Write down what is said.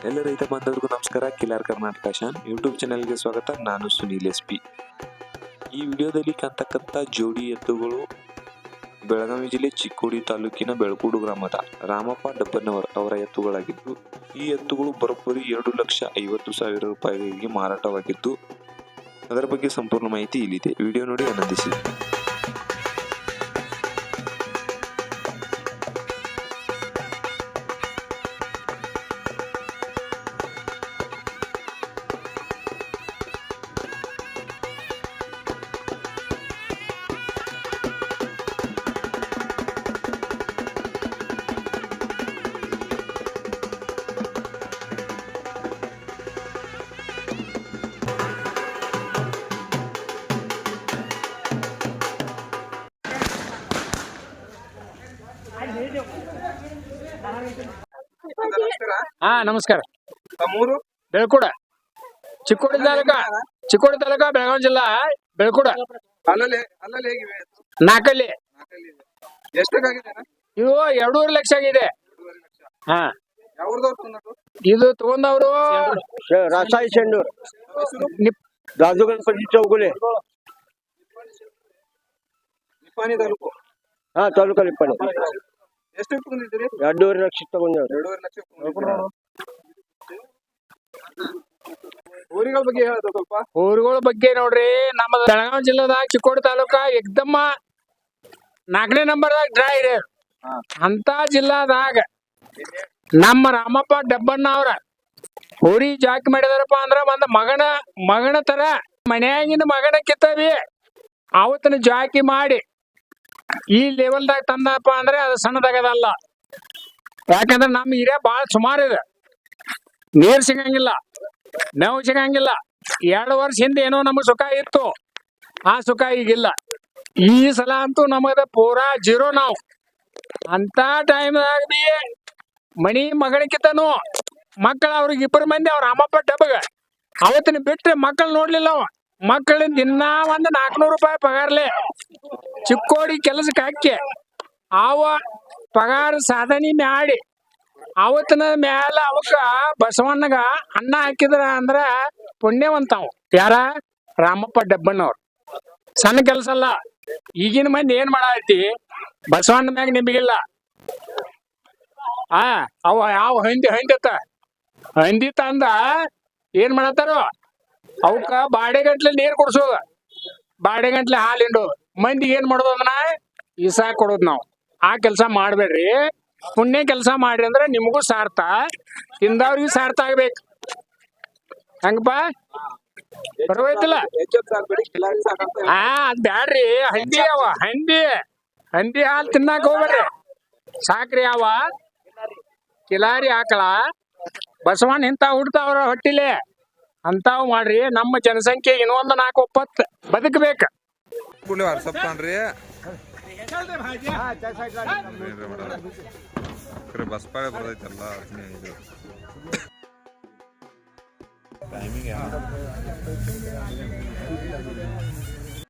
ಎಲ್ಲ ರೈತ ಬಾಂಧವರಿಗೂ ನಮಸ್ಕಾರ. ಕಿಲಾರ್ ಕರ್ನಾಟಕ ಶಾನ್ ಯೂಟ್ಯೂಬ್ ಚಾನೆಲ್ಗೆ ಸ್ವಾಗತ. ನಾನು ಸುನೀಲ್ SP. ಈ ವಿಡಿಯೋದಲ್ಲಿ ಕಾಣ್ತಕ್ಕಂಥ ಜೋಡಿ ಎತ್ತುಗಳು ಬೆಳಗಾವಿ ಜಿಲ್ಲೆ ಚಿಕ್ಕೋಡಿ ತಾಲೂಕಿನ ಬೆಳಕೂಡು ಗ್ರಾಮದ ರಾಮಪ್ಪ ಡಬ್ಬನ್ನವರ್ ಅವರ ಎತ್ತುಗಳಾಗಿದ್ದು, ಈ ಎತ್ತುಗಳು ಬರೋಬ್ಬರಿ 2,50,000 ರೂಪಾಯಿಗಳಿಗೆ ಮಾರಾಟವಾಗಿದ್ದು, ಅದರ ಬಗ್ಗೆ ಸಂಪೂರ್ಣ ಮಾಹಿತಿ ಇಲ್ಲಿದೆ. ವಿಡಿಯೋ ನೋಡಿ ಆನಂದಿಸಿ. ಹಾ ನಮಸ್ಕಾರ. ತಮ್ಮೂರು ಬೆಳಕೂಡ, ಚಿಕ್ಕೋಡಿ ತಾಲೂಕ, ಬೆಳಗಾವಿ ಜಿಲ್ಲಾ, ಬೆಳಕೂಡ. ಅಲ್ಲಲ್ಲಿ ಹೇಗಿವೆ? ನಾಲ್ಕಲ್ಲಿ ಎಷ್ಟಕ್ಕಾಗಿದೆ? ಇವು 2.5 ಲಕ್ಷ ಆಗಿದೆ. ಹಾ, ಇದು ತಗೊಂಡವ್ರು ರಾಸಾಯಿ ಶೆಂಡೂರ್ ರಾಜು ಗಣಪತಿ ಚೌಗುಲೆ, ನಿಪ್ಪಾಣಿ ತಾಲೂಕು. ಹಾ ತಾಲೂಕಲ್ಲಿ ನಿಪ್ಪಾಣಿ. ಎಷ್ಟು ತಗೊಂಡಿದ್ದೀರಿ? 2.5 ಲಕ್ಷ ತಗೊಂಡೇವ್ರಿ. 2.5 ಲಕ್ಷ. ಊರಿಗಳ ಬಗ್ಗೆ ಹೇಳೋದು ಸ್ವಲ್ಪ. ಊರುಗಳ ಬಗ್ಗೆ ನೋಡ್ರಿ, ನಮ್ಮ ಬೆಳಗಾವಿ ಜಿಲ್ಲಾದಾಗ ಚಿಕ್ಕೋಡಿ ತಾಲೂಕ ಎಕ್ದಮ್ಮ 4ನೇ ನಂಬರ್ದಾಗ ಡ್ರಾ ಇದೆ. ಅಂತ ಜಿಲ್ಲಾದಾಗ ನಮ್ಮ ರಾಮಪ್ಪ ಡಬ್ಬಣ್ಣ ಅವ್ರ ಹೋರಿ ಜಾಕಿ ಮಾಡಿದಾರಪ್ಪ ಅಂದ್ರ ಒಂದ್ ಮಗನ ತರ ಮನ್ಯಾಗಿನ ಮಗನ ಕಿತ್ತವಿ ಅವತ್ತನ ಜಾಕಿ ಮಾಡಿ ಈ ಲೆವೆಲ್ದಾಗ ತಂದಪ್ಪ ಅಂದ್ರೆ ಅದು ಸಣ್ಣದಾಗದಲ್ಲ. ಯಾಕಂದ್ರೆ ನಮ್ಮ ಹಿರಿಯ ಬಾಳ ಸುಮಾರು ಇದೆ. ನೀರ್ ಸಿಗಂಗಿಲ್ಲ, ಮೇವು ಸಿಗಂಗಿಲ್ಲ. 2 ವರ್ಷ ಹಿಂದೆ ಏನೋ ನಮಗ್ ಸುಖ ಇತ್ತು, ಆ ಸುಖ ಈಗಿಲ್ಲ. ಈ ಸಲ ಅಂತೂ ನಮಗ ಪೂರಾ ಜೀರೋ. ನಾವು ಅಂತ ಟೈಮ್ದಾಗ ಬಿ ಮನಿ ಮಗನಕಿತನು ಮಕ್ಕಳ ಅವ್ರಿಗೆ 2 ಮಂದಿ ಅವ್ರ ಅಮ್ಮಪ್ಪ ಡಬ್ಬಗ ಅವತ್ತಿನ ಬಿಟ್ರೆ ಮಕ್ಕಳು ನೋಡ್ಲಿಲ್ಲ. ಅವ ಮಕ್ಕಳಿಂದ ದಿನ 400 ರೂಪಾಯಿ ಪಗಾರ್ಲೆ ಚಿಕ್ಕೋಡಿ ಕೆಲಸಕ್ಕೆ ಹಾಕಿ ಅವ ಪಗಾರ ಸಾಧನೆ ಮಾಡಿ ಅವತ್ತಿನ ಮ್ಯಾಲ ಅವಕ್ಕ ಬಸವಣ್ಣಗ ಅನ್ನ ಹಾಕಿದ್ರ ಅಂದ್ರ ಪುಣ್ಯವಂತವ್. ಯಾರ? ರಾಮಪ್ಪ ಡಬ್ಬಣ್ಣವ್ರು. ಸಣ್ಣ ಕೆಲಸ ಅಲ್ಲ. ಈಗಿನ ಮಂದಿ ಏನ್ ಮಾಡೈತಿ, ಬಸವಣ್ಣ ಮ್ಯಾಗ ನಿಮಗಿಲ್ಲ. ಅವ ಯಾವ ಹಂದಿ ತಂದ ಏನ್ ಮಾಡತ್ತಾರೋ ಅವಕ್ಕ ಬಾಡೆಗಂಟ್ಲೆ ನೀರ್ ಕುಡ್ಸೋದ, ಬಾಡೆಗಂಟ್ಲೆ ಹಾಲು ಹಿಂಡೋದು. ಮಂದಿಗೆ ಏನ್ ಮಾಡೋದು ಅದನ್ನ ಇಸಾ ಕೊಡೋದು. ನಾವು ಆ ಕೆಲಸ ಮಾಡ್ಬೇಡ್ರಿ. ಪುಣ್ಯ ಕೆಲಸ ಮಾಡ್ರಿ ಅಂದ್ರೆ ನಿಮಗೂ ಸಾರ್ಥ, ತಿಂದವ್ರಿಗೂ ಸಾರ್ಥ ಆಗ್ಬೇಕು. ಹಂಗಪ್ಪ ಬರೋಯ್ತಿಲ್ಲ. ಅದ್ ಬ್ಯಾಡ್ರಿ. ಹಂದಿ ಹಾಲು ತಿನ್ನಾಕ ಹೋಗ್ಬೇಡ್ರಿ. ಸಾಕ್ರಿ. ಕಿಲಾರಿ ಆಕಳ ಬಸವಣ್ಣ ಇಂತ ಹುಡ್ತಾವ್ರ ಹೊಟ್ಟಿಲೆ ಅಂತಾವ್ ಮಾಡ್ರಿ. ನಮ್ಮ ಜನಸಂಖ್ಯೆ ಇನ್ನೊಂದು 4-9 ಬದುಕಬೇಕ. Bus ಪಾಳೆ ಬರ್ತೈತಲ್ಲ timing